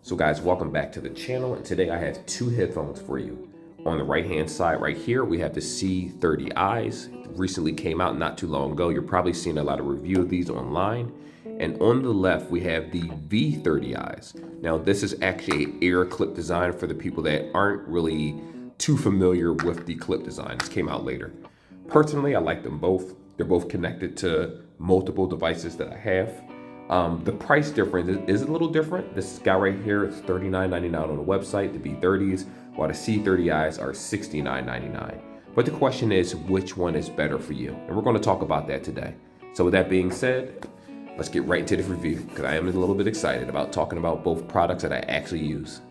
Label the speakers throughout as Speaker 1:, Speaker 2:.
Speaker 1: So guys, welcome back to the channel, and today I have two headphones for you. On the right hand side right here, we have the C30i's. Recently came out not too long ago. You're probably seeing a lot of review of these online. And on the left, we have the v30i's. Now this is actually an ear clip design for the people that aren't really too familiar with the clip design. This came out later. Personally, I like them both. They're both connected to multiple devices that I have. The price difference is a little different. This guy right here is $39.99 on the website, the V30s, while the C30Is are $69.99. But the question is, which one is better for you? And we're going to talk about that today. So with that being said, let's get right into this review, because I am a little bit excited about talking about both products that I actually use.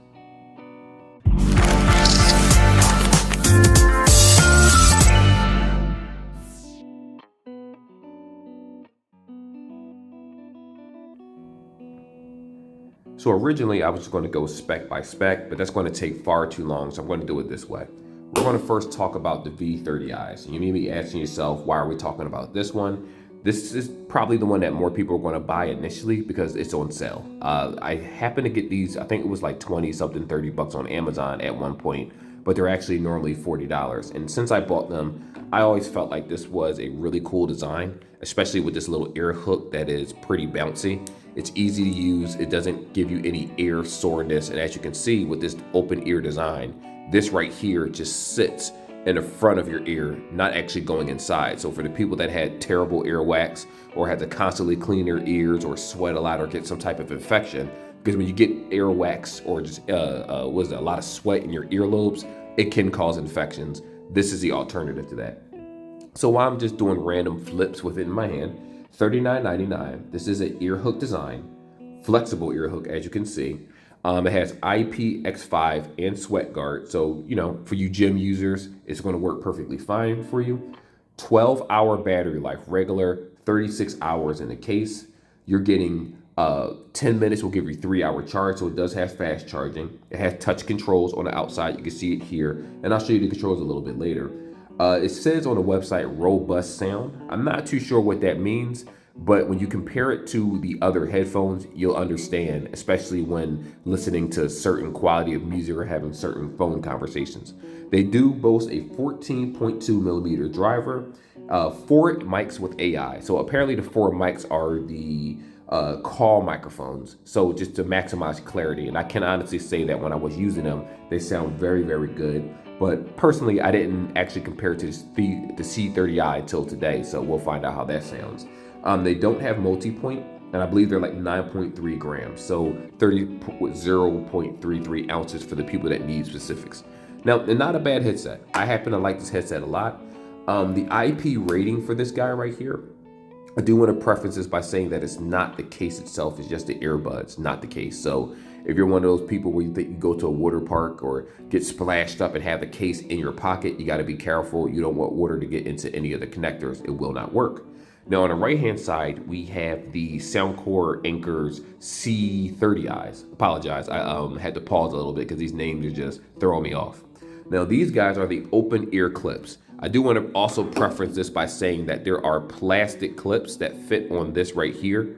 Speaker 1: So originally I was just going to go spec by spec, but that's going to take far too long, so I'm going to do it this way. We're going to first talk about the V30i's. You may be asking yourself, why are we talking about this one? This is probably the one that more people are going to buy initially because it's on sale. I happened to get these, I think it was like 20 something, 30 bucks on Amazon at one point, but they're actually normally $40. And since I bought them, I always felt like this was a really cool design, especially with this little ear hook that is pretty bouncy. It's easy to use. It doesn't give you any ear soreness. And as you can see with this open ear design, this right here just sits in the front of your ear, not actually going inside. So for the people that had terrible earwax or had to constantly clean their ears or sweat a lot or get some type of infection, because when you get earwax or just a lot of sweat in your earlobes, it can cause infections. This is the alternative to that. So while I'm just doing random flips with it in my hand, $39.99. This is an ear hook design, flexible ear hook, as you can see. It has IPX5 and sweat guard. So, for you gym users, it's going to work perfectly fine for you. 12-hour battery life, regular, 36 hours in the case. You're getting 10 minutes will give you 3-hour charge. So it does have fast charging. It has touch controls on the outside. You can see it here. And I'll show you the controls a little bit later. It says on the website, robust sound. I'm not too sure what that means, but when you compare it to the other headphones, you'll understand, especially when listening to certain quality of music or having certain phone conversations. They do boast a 14.2 millimeter driver, 4 mics with AI. So apparently the 4 mics are the call microphones, so just to maximize clarity. And I can honestly say that when I was using them, they sound very, very good. But personally, I didn't actually compare it to the C30i until today, so we'll find out how that sounds. They don't have multi-point, and I believe they're like 9.3 grams, so 0.33 ounces for the people that need specifics. Now, they're not a bad headset. I happen to like this headset a lot. The IP rating for this guy right here, I do want to preface this by saying that it's not the case itself, it's just the earbuds, not the case. So if you're one of those people where you think you go to a water park or get splashed up and have the case in your pocket, you got to be careful. You don't want water to get into any of the connectors. It will not work. Now on the right hand side, we have the Soundcore Anker's C30i's. Apologize, I had to pause a little bit because these names are just throwing me off. Now these guys are the open ear clips. I do want to also preference this by saying that there are plastic clips that fit on this right here,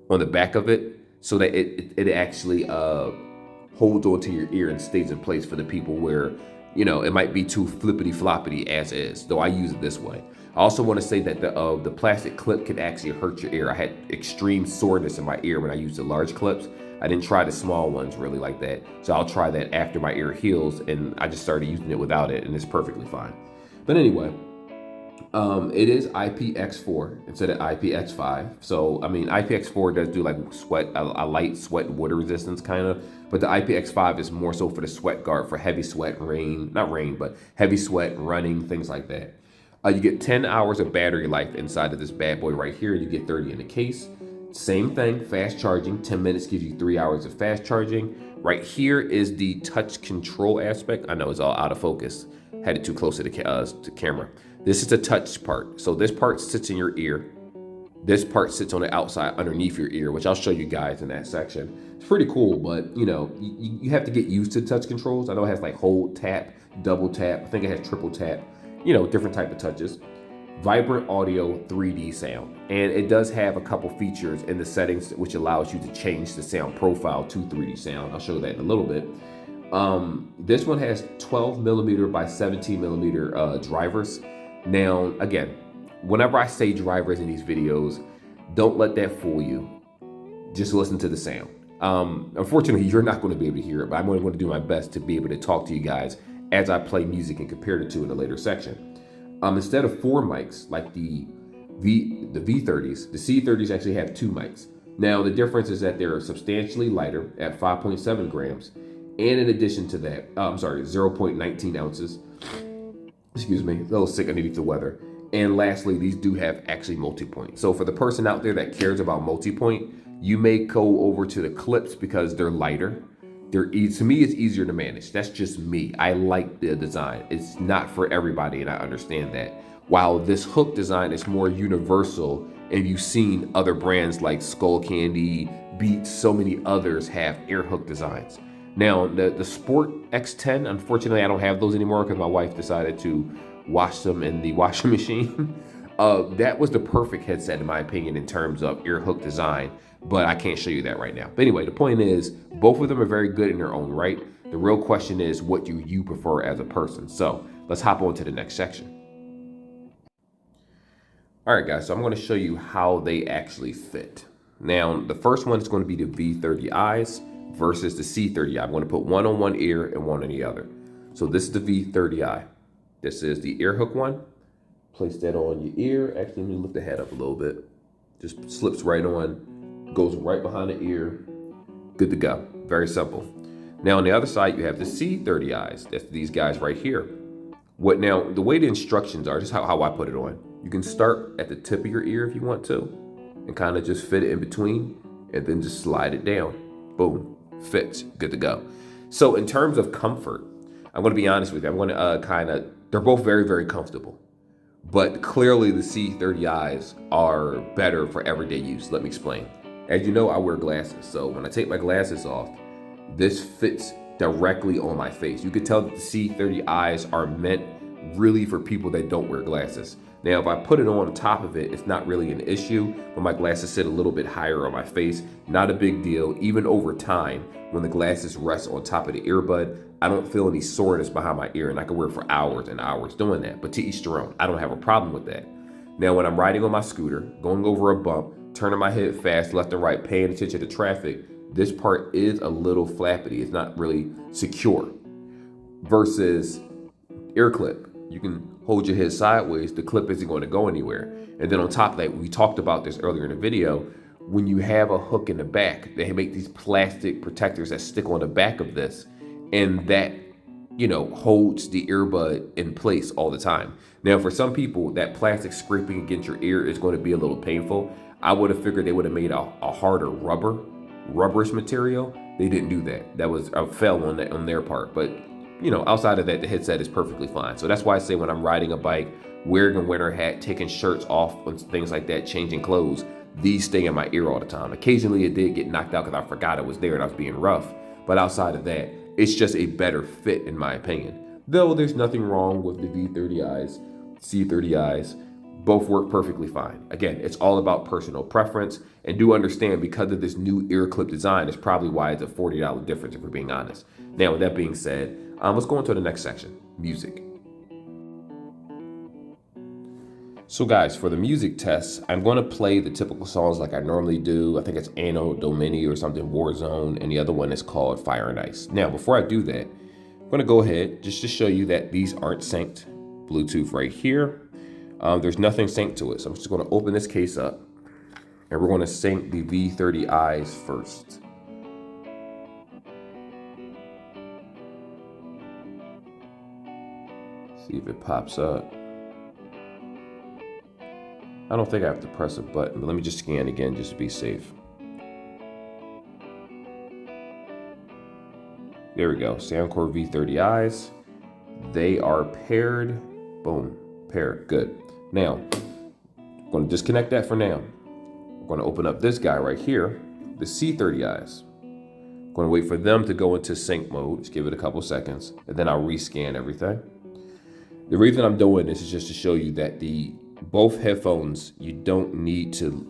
Speaker 1: on the back of it, so that it actually holds onto your ear and stays in place for the people where, it might be too flippity floppity as is, though I use it this way. I also want to say that the plastic clip can actually hurt your ear. I had extreme soreness in my ear when I used the large clips. I didn't try the small ones really like that. So I'll try that after my ear heals, and I just started using it without it, and it's perfectly fine. But anyway, it is IPX4 instead of IPX5. So, I mean, IPX4 does do like a light sweat and water resistance kind of, but the IPX5 is more so for the sweat guard for heavy sweat, but heavy sweat, running, things like that. You get 10 hours of battery life inside of this bad boy right here. You get 30 in the case. Same thing, fast charging. 10 minutes gives you 3 hours of fast charging. Right here is the touch control aspect. I know it's all out of focus. Had it too close to the camera. This is the touch part. So this part sits in your ear. This part sits on the outside underneath your ear, which I'll show you guys in that section. It's pretty cool, but you have to get used to touch controls. I know it has like hold, tap, double tap. I think it has triple tap, different type of touches. Vibrant Audio 3D Sound. And it does have a couple features in the settings which allows you to change the sound profile to 3D sound. I'll show that in a little bit. This one has 12 millimeter by 17 millimeter drivers. Now, again, whenever I say drivers in these videos, don't let that fool you. Just listen to the sound. Unfortunately, you're not going to be able to hear it, but I'm going to do my best to be able to talk to you guys as I play music and compare the two in a later section. Instead of 4 mics like the V30s, the C30s actually have 2 mics. Now, the difference is that they're substantially lighter at 5.7 grams. And in addition to that, 0.19 ounces. Excuse me, a little sick underneath the weather. And lastly, these do have actually multi-point. So for the person out there that cares about multi-point, you may go over to the clips because they're lighter. To me, it's easier to manage. That's just me. I like the design. It's not for everybody, and I understand that. While this hook design is more universal, and you've seen other brands like Skull Candy, Beats, so many others have ear hook designs. Now, the Sport X10, unfortunately, I don't have those anymore because my wife decided to wash them in the washing machine. That was the perfect headset, in my opinion, in terms of ear hook design, but I can't show you that right now. But anyway, the point is, both of them are very good in their own right. The real question is, what do you prefer as a person? So let's hop on to the next section. All right, guys, so I'm going to show you how they actually fit. Now, the first one is going to be the V30i's versus the C30i. I'm going to put one on one ear and one on the other. So this is the V30i. This is the ear hook one. Place that on your ear. Actually, let me lift the head up a little bit. Just slips right on, goes right behind the ear. Good to go. Very simple. Now on the other side, you have the C30i's. That's these guys right here. Now, the way the instructions are, just how I put it on. You can start at the tip of your ear if you want to, and kind of just fit it in between, and then just slide it down. Boom. Fits. Good to go. So in terms of comfort, I'm going to be honest with you. I'm going to they're both very, very comfortable. But clearly the C30i's are better for everyday use. Let me explain. As you know, I wear glasses. So when I take my glasses off, this fits directly on my face. You could tell that the C30i's are meant really for people that don't wear glasses. Now, if I put it on top of it, it's not really an issue, but my glasses sit a little bit higher on my face. Not a big deal. Even over time, when the glasses rest on top of the earbud, I don't feel any soreness behind my ear, and I can wear for hours and hours doing that. But to each their own. I don't have a problem with that. Now, when I'm riding on my scooter, going over a bump, turning my head fast left and right, paying attention to traffic, this part is a little flappity. It's not really secure. Versus ear clip. You can hold your head sideways. The clip isn't going to go anywhere. And then on top of that, we talked about this earlier in the video, when you have a hook in the back, they make these plastic protectors that stick on the back of this, and that, holds the earbud in place all the time. Now, for some people, that plastic scraping against your ear is going to be a little painful. I would have figured they would have made a harder rubberish material. They didn't do that. That was a fail on their part. But outside of that, the headset is perfectly fine. So that's why I say when I'm riding a bike, wearing a winter hat, taking shirts off and things like that, changing clothes, these stay in my ear all the time. Occasionally it did get knocked out because I forgot it was there and I was being rough. But outside of that, it's just a better fit in my opinion. Though there's nothing wrong with the V30i's, C30i's. Both work perfectly fine. Again, it's all about personal preference, and do understand because of this new ear clip design, it's probably why it's a $40 difference if we're being honest. Now, with that being said, let's go into the next section, music. So guys, for the music test, I'm going to play the typical songs like I normally do. I think it's Anno Domini or something, Warzone, and the other one is called Fire and Ice. Now, before I do that, I'm going to go ahead just to show you that these aren't synced. Bluetooth right here. There's nothing synced to it. So I'm just going to open this case up, and we're going to sync the V30i's first. See if it pops up. I don't think I have to press a button, but let me just scan again just to be safe. There we go, Soundcore V30i's. They are paired, boom, paired, good. Now, I'm going to disconnect that for now. I'm going to open up this guy right here, the C30i's. I'm going to wait for them to go into sync mode, just give it a couple seconds, and then I'll rescan everything. The reason I'm doing this is just to show you that the Both headphones, you don't need to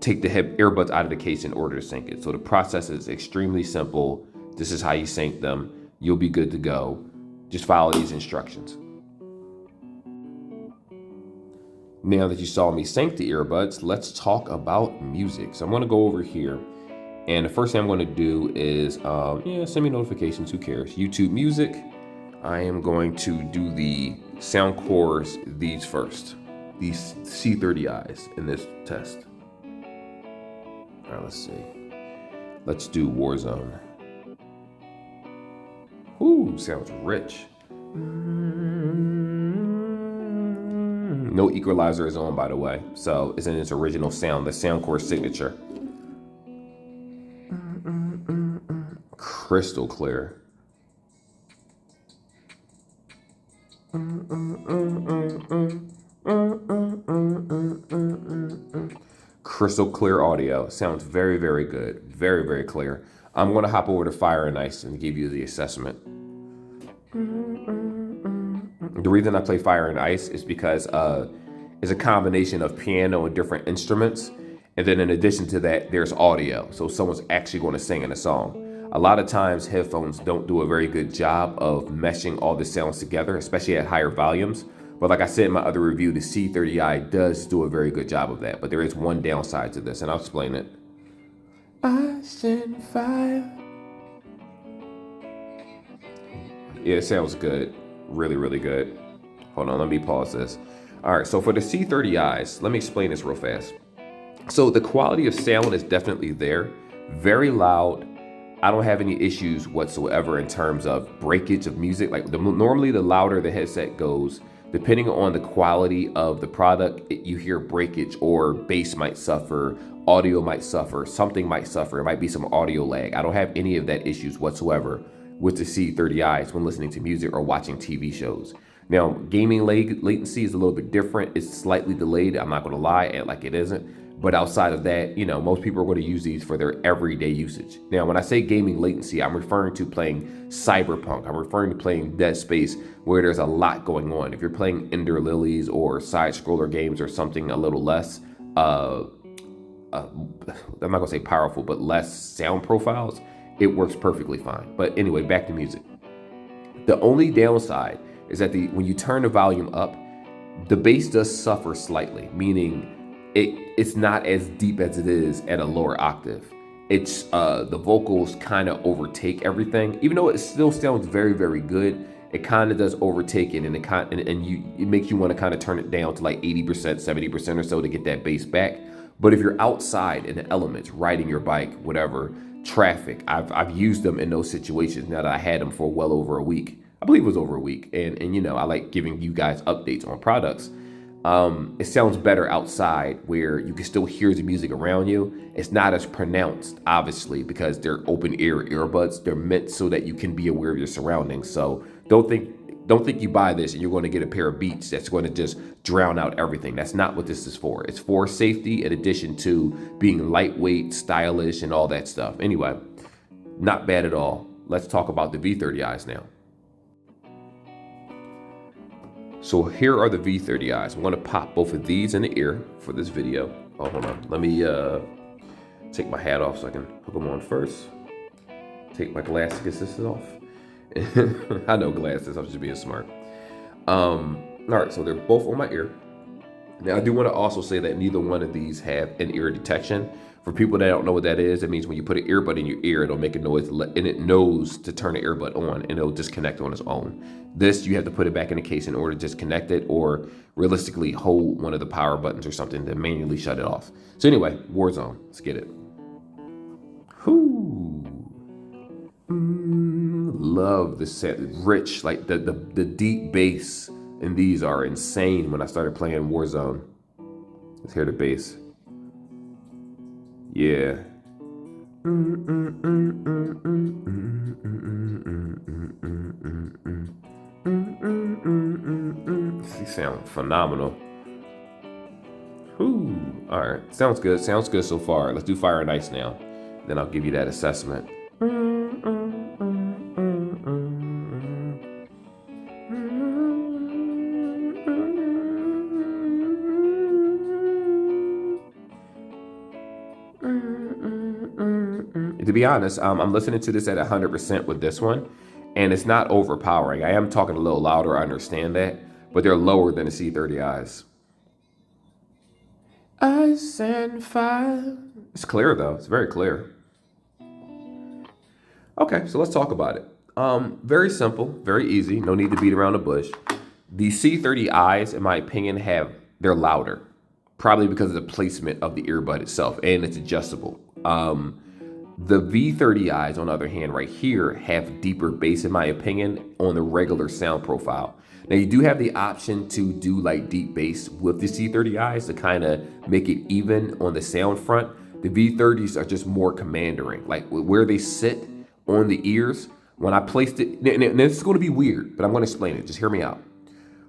Speaker 1: take the earbuds out of the case in order to sync it. So the process is extremely simple. This is how you sync them. You'll be good to go. Just follow these instructions. Now that you saw me sync the earbuds, let's talk about music. So I'm going to go over here, and the first thing I'm going to do is, send me notifications. Who cares? YouTube Music. I am going to do the Soundcores, these first, these C30i's in this test. All right, let's see. Let's do Warzone. Ooh, sounds rich. No equalizer is on, by the way, so it's in its original sound, the Soundcore signature. Crystal clear. Crystal clear audio. Sounds very, very good. Very, very clear. I'm going to hop over to Fire and Ice and give you the assessment. The reason I play Fire and Ice is because it's a combination of piano and different instruments. And then in addition to that, there's audio. So someone's actually going to sing in a song. A lot of times headphones don't do a very good job of meshing all the sounds together, especially at higher volumes. But like I said in my other review, the C30i does do a very good job of that. But there is one downside to this, and I'll explain it. I send fire. Yeah, it sounds good. Really, really good. Hold on, let me pause this. All right, so for the C30i's, let me explain this real fast. So the quality of sound is definitely there. Very loud. I don't have any issues whatsoever in terms of breakage of music. Like normally the louder the headset goes, depending on the quality of the product, you hear breakage or bass might suffer, audio might suffer, something might suffer. It might be some audio lag. I don't have any of that issues whatsoever with the C30i's when listening to music or watching TV shows. Now, gaming latency is a little bit different. It's slightly delayed. I'm not going to lie, act like it isn't. But outside of that, most people are going to use these for their everyday usage. Now, when I say gaming latency, I'm referring to playing cyberpunk. I'm referring to playing Dead Space, where there's a lot going on. If you're playing Ender Lilies or side scroller games or something a little less, I'm not going to say powerful, but less sound profiles, it works perfectly fine. But anyway, back to music. The only downside is that when you turn the volume up, the bass does suffer slightly, meaning it's not as deep as it is at a lower octave. It's the vocals kind of overtake everything, even though it still sounds very, very good. It kind of does overtake it, and it makes you want to kind of turn it down to like 80%, 70% or so to get that bass back. But if you're outside in the elements, riding your bike, whatever, traffic, I've used them in those situations now that I had them for well over a week. I believe it was over a week, and I like giving you guys updates on products. It sounds better outside where you can still hear the music around you. It's not as pronounced, obviously, because they're open ear earbuds. They're meant so that you can be aware of your surroundings. So don't think you buy this and you're going to get a pair of Beats that's going to just drown out everything. That's not what this is for. It's for safety in addition to being lightweight, stylish, and all that stuff. Anyway, not bad at all. Let's talk about the V30i's now. So here are the V30i's. I'm going to pop both of these in the ear for this video. Oh, hold on. Let me take my hat off so I can hook them on first. Take my glasses off. I know glasses. I'm just being smart. All right, so they're both on my ear. Now, I do want to also say that neither one of these have in-ear detection. For people that don't know what that is, it means when you put an earbud in your ear, it'll make a noise and it knows to turn the earbud on and it'll disconnect on its own. This, you have to put it back in the case in order to disconnect it, or realistically hold one of the power buttons or something to manually shut it off. So anyway, Warzone, let's get it. Whoo. Love the set, rich, like the deep bass in these are insane when I started playing Warzone. Let's hear the bass. Yeah. These sound phenomenal. Whew. All right, sounds good. Sounds good so far. Let's do Fire and Ice now. Then I'll give you that assessment. to be honest, I'm listening to this at 100% with this one, and it's not overpowering. I am talking a little louder, I understand that, but they're lower than the C30Is. Ice and fire. It's clear though, it's very clear. Okay, so let's talk about it. Very simple, very easy, no need to beat around the bush. The C30Is, in my opinion, they're louder, probably because of the placement of the earbud itself, and it's adjustable. The V30Is, on the other hand, right here, have deeper bass, in my opinion, on the regular sound profile. Now, you do have the option to do like deep bass with the C30Is to kind of make it even on the sound front. The V30s are just more commanding, like where they sit on the ears. When I placed it, and this is going to be weird, but I'm going to explain it. Just hear me out.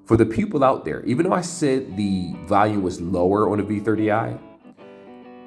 Speaker 1: For the people out there, even though I said the volume was lower on the V30i,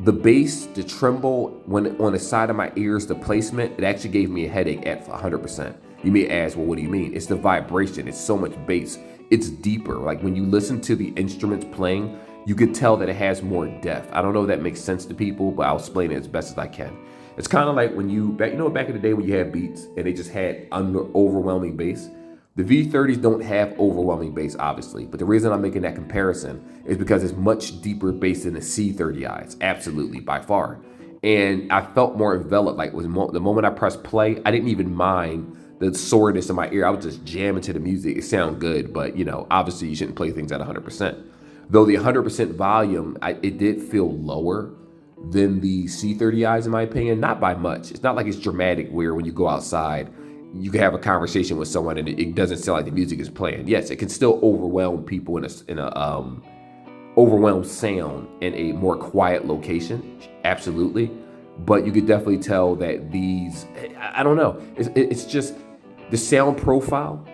Speaker 1: the bass, the tremble, when on the side of my ears, the placement, it actually gave me a headache at 100%. You may ask, well, what do you mean? It's the vibration. It's so much bass. It's deeper. Like when you listen to the instruments playing, you could tell that it has more depth. I don't know if that makes sense to people, but I'll explain it as best as I can. It's kind of like when back in the day when you had beats and they just had overwhelming bass. The V30s don't have overwhelming bass, obviously, but the reason I'm making that comparison is because it's much deeper bass than the C30Is, absolutely, by far. And I felt more enveloped, like the moment I pressed play, I didn't even mind the soreness in my ear. I was just jamming to the music. It sounded good, but obviously you shouldn't play things at 100%. Though the 100% volume, it did feel lower than the C30Is, in my opinion, not by much. It's not like it's dramatic where when you go outside, you can have a conversation with someone and it doesn't sound like the music is playing. Yes, it can still overwhelm people in a overwhelmed sound in a more quiet location, absolutely. But you could definitely tell that these, I don't know, it's just the sound profile.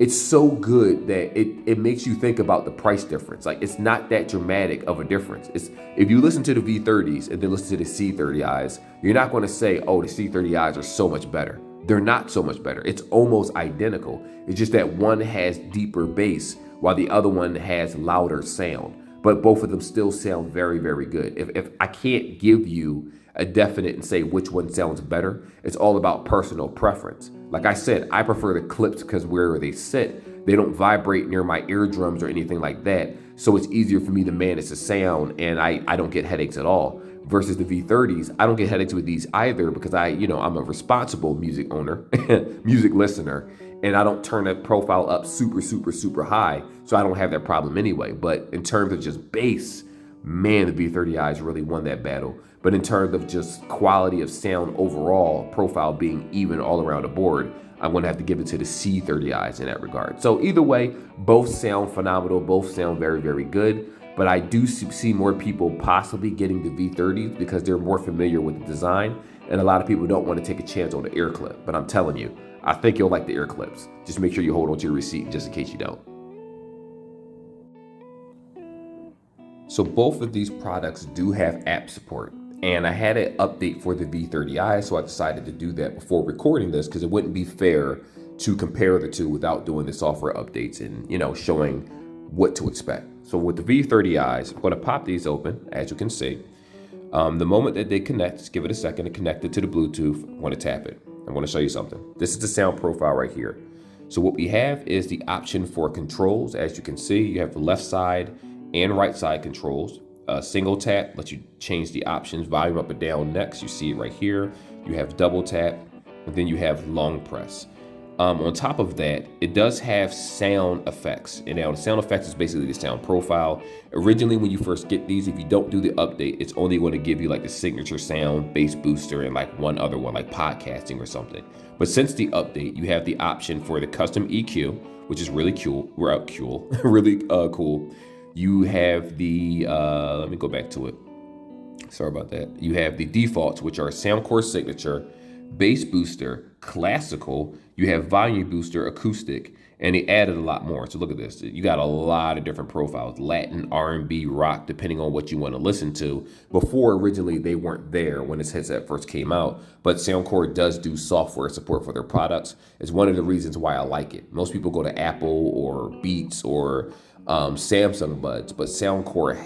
Speaker 1: It's so good that it makes you think about the price difference. Like it's not that dramatic of a difference. If you listen to the V30s and then listen to the C30Is, you're not going to say, oh, the C30Is are so much better. They're not so much better. It's almost identical. It's just that one has deeper bass while the other one has louder sound. But both of them still sound very, very good. If I can't give you a definite and say which one sounds better, it's all about personal preference. Like I said, I prefer the clips because where they sit, they don't vibrate near my eardrums or anything like that. So it's easier for me to manage the sound and I don't get headaches at all. Versus the V30s, I don't get headaches with these either because I'm a responsible music owner, music listener, and I don't turn that profile up super, super, super high. So I don't have that problem anyway. But in terms of just bass, man, the V30Is really won that battle. But in terms of just quality of sound overall, profile being even all around the board, I'm going to have to give it to the C30Is in that regard. So either way, both sound phenomenal. Both sound very, very good. But I do see more people possibly getting the V30s because they're more familiar with the design. And a lot of people don't want to take a chance on the ear clip. But I'm telling you, I think you'll like the ear clips. Just make sure you hold on to your receipt just in case you don't. So both of these products do have app support. And I had an update for the V30i, so I decided to do that before recording this because it wouldn't be fair to compare the two without doing the software updates and, showing what to expect. So with the V30Is, I'm going to pop these open, as you can see. The moment that they connect, just give it a second to connect it to the Bluetooth. I'm going to tap it. I'm going to show you something. This is the sound profile right here. So what we have is the option for controls. As you can see, you have the left side and right side controls. Single tap lets you change the options, volume up and down. Next, you see it right here. You have double tap, and then you have long press. On top of that, it does have sound effects. And now the sound effects is basically the sound profile. Originally, when you first get these, if you don't do the update, it's only going to give you like the signature sound, bass booster, and like one other one, like podcasting or something. But since the update, you have the option for the custom EQ, which is really cool. Really cool. You have the, let me go back to it. Sorry about that. You have the defaults, which are Soundcore Signature, Bass Booster, Classical. You have Volume Booster, Acoustic, and they added a lot more. So look at this. You got a lot of different profiles, Latin, R&B, rock, depending on what you want to listen to. Before, originally, they weren't there when this headset first came out, but Soundcore does do software support for their products. It's one of the reasons why I like it. Most people go to Apple or Beats or Samsung buds, but Soundcore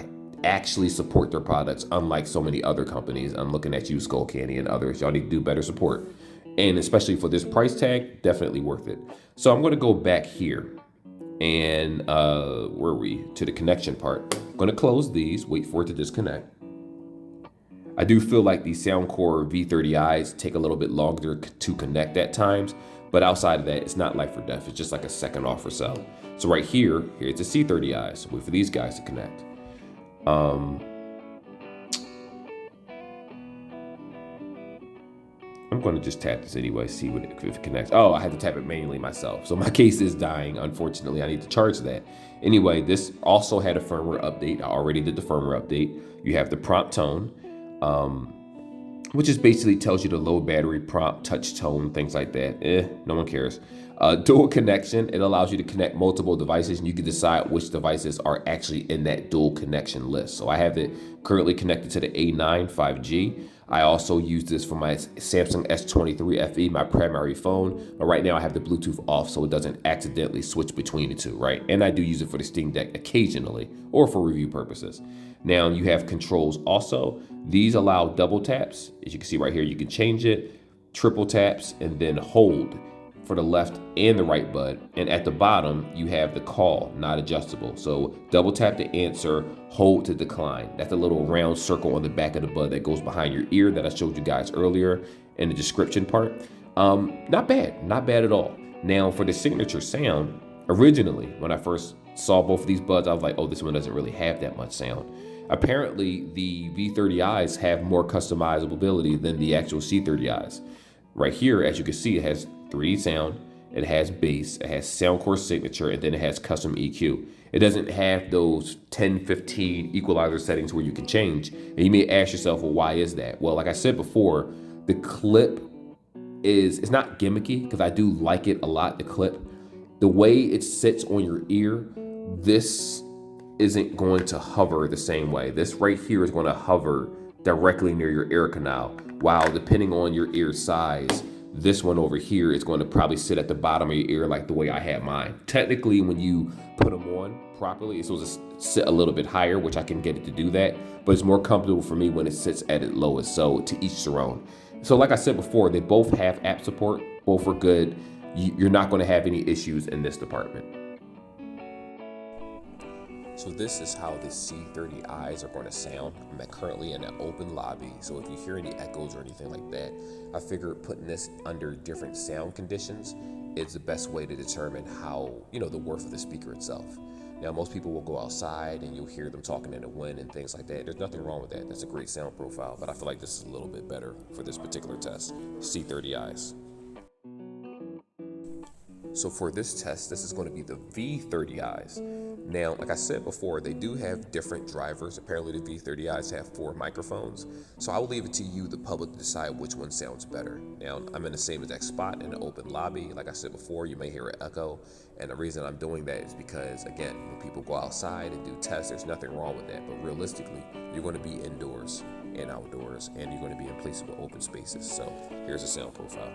Speaker 1: actually support their products, unlike so many other companies. I'm looking at you, Skull Candy, and others. Y'all need to do better support. And especially for this price tag, definitely worth it. So I'm going to go back here and where are we? To the connection part. I'm going to close these, wait for it to disconnect. I do feel like these Soundcore V30i's take a little bit longer to connect at times, but outside of that, it's not life or death. It's just like a second off or so. So right here, here's the C30i's. Wait for these guys to connect. I'm going to just tap this anyway, see if it connects. Oh, I had to tap it manually myself. So my case is dying. Unfortunately, I need to charge that. Anyway, this also had a firmware update. I already did the firmware update. You have the prompt tone, which is basically tells you the low battery prompt, touch tone, things like that. No one cares. Dual connection, it allows you to connect multiple devices and you can decide which devices are actually in that dual connection list. So I have it currently connected to the A9 5G. I also use this for my Samsung S23 FE, my primary phone, but right now I have the Bluetooth off so it doesn't accidentally switch between the two, right? And I do use it for the Steam Deck occasionally or for review purposes. Now you have controls also. These allow double taps. As you can see right here, you can change it, triple taps, and then hold for the left and the right bud. And at the bottom, you have the call, not adjustable. So double tap to answer, hold to decline. That's a little round circle on the back of the bud that goes behind your ear that I showed you guys earlier in the description part. Not bad at all. Now for the signature sound, originally, when I first saw both of these buds, I was like, oh, this one doesn't really have that much sound. Apparently, the V30i's have more customizability than the actual C30i's. Right here, as you can see, it has 3D sound, it has bass, it has Soundcore signature, and then it has custom EQ. It doesn't have those 10, 15 equalizer settings where you can change. And you may ask yourself, well, why is that? Well, like I said before, the clip it's not gimmicky, because I do like it a lot, the clip. The way it sits on your ear, this isn't going to hover the same way. This right here is going to hover directly near your ear canal, while depending on your ear size, this one over here is going to probably sit at the bottom of your ear like the way I have mine. Technically, when you put them on properly, it's supposed to sit a little bit higher, which I can get it to do that, but it's more comfortable for me when it sits at its lowest, so to each their own. So like I said before, they both have app support, both are good. You're not going to have any issues in this department. So this is how the C30i's are going to sound. I'm currently in an open lobby, so if you hear any echoes or anything like that, I figured putting this under different sound conditions is the best way to determine how, the worth of the speaker itself. Now, most people will go outside and you'll hear them talking in the wind and things like that. There's nothing wrong with that. That's a great sound profile, but I feel like this is a little bit better for this particular test, C30i's. So for this test, this is going to be the V30i's. Now, like I said before, they do have different drivers. Apparently the V30i's have 4 microphones. So I will leave it to you, the public, to decide which one sounds better. Now, I'm in the same exact spot in the open lobby. Like I said before, you may hear an echo. And the reason I'm doing that is because, again, when people go outside and do tests, there's nothing wrong with that. But realistically, you're going to be indoors and outdoors, and you're going to be in places with open spaces. So here's a sound profile.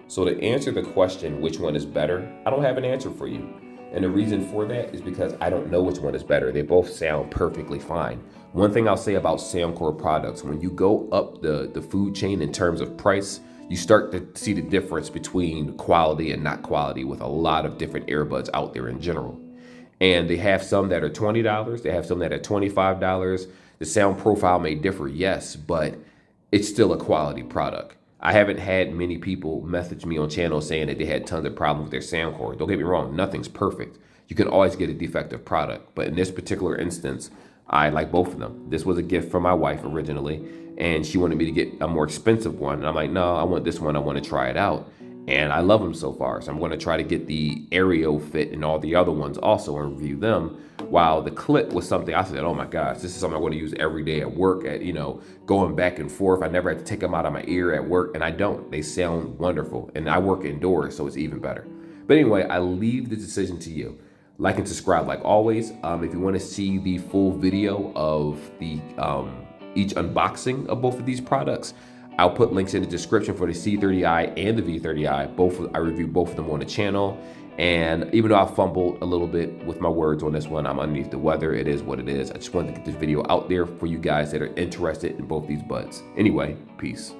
Speaker 1: So to answer the question, which one is better, I don't have an answer for you. And the reason for that is because I don't know which one is better. They both sound perfectly fine. One thing I'll say about Soundcore products, when you go up the food chain in terms of price, you start to see the difference between quality and not quality with a lot of different earbuds out there in general. And they have some that are $20, they have some that are $25. The sound profile may differ, yes, but it's still a quality product. I haven't had many people message me on channels saying that they had tons of problems with their Soundcore. Don't get me wrong, nothing's perfect. You can always get a defective product. But in this particular instance, I like both of them. This was a gift from my wife originally, and she wanted me to get a more expensive one. And I'm like, no, I want this one. I want to try it out. And I love them so far. So I'm going to try to get the Aereo Fit and all the other ones also and review them. While the clip was something I said, oh my gosh, this is something I want to use every day at work, at, going back and forth. I never had to take them out of my ear at work, and I don't. They sound wonderful. And I work indoors, so it's even better. But anyway, I leave the decision to you. Like and subscribe like always. If you want to see the full video of the each unboxing of both of these products, I'll put links in the description for the C30i and the V30i. I review both of them on the channel. And even though I fumbled a little bit with my words on this one, I'm underneath the weather. It is what it is. I just wanted to get this video out there for you guys that are interested in both these buds. Anyway, peace.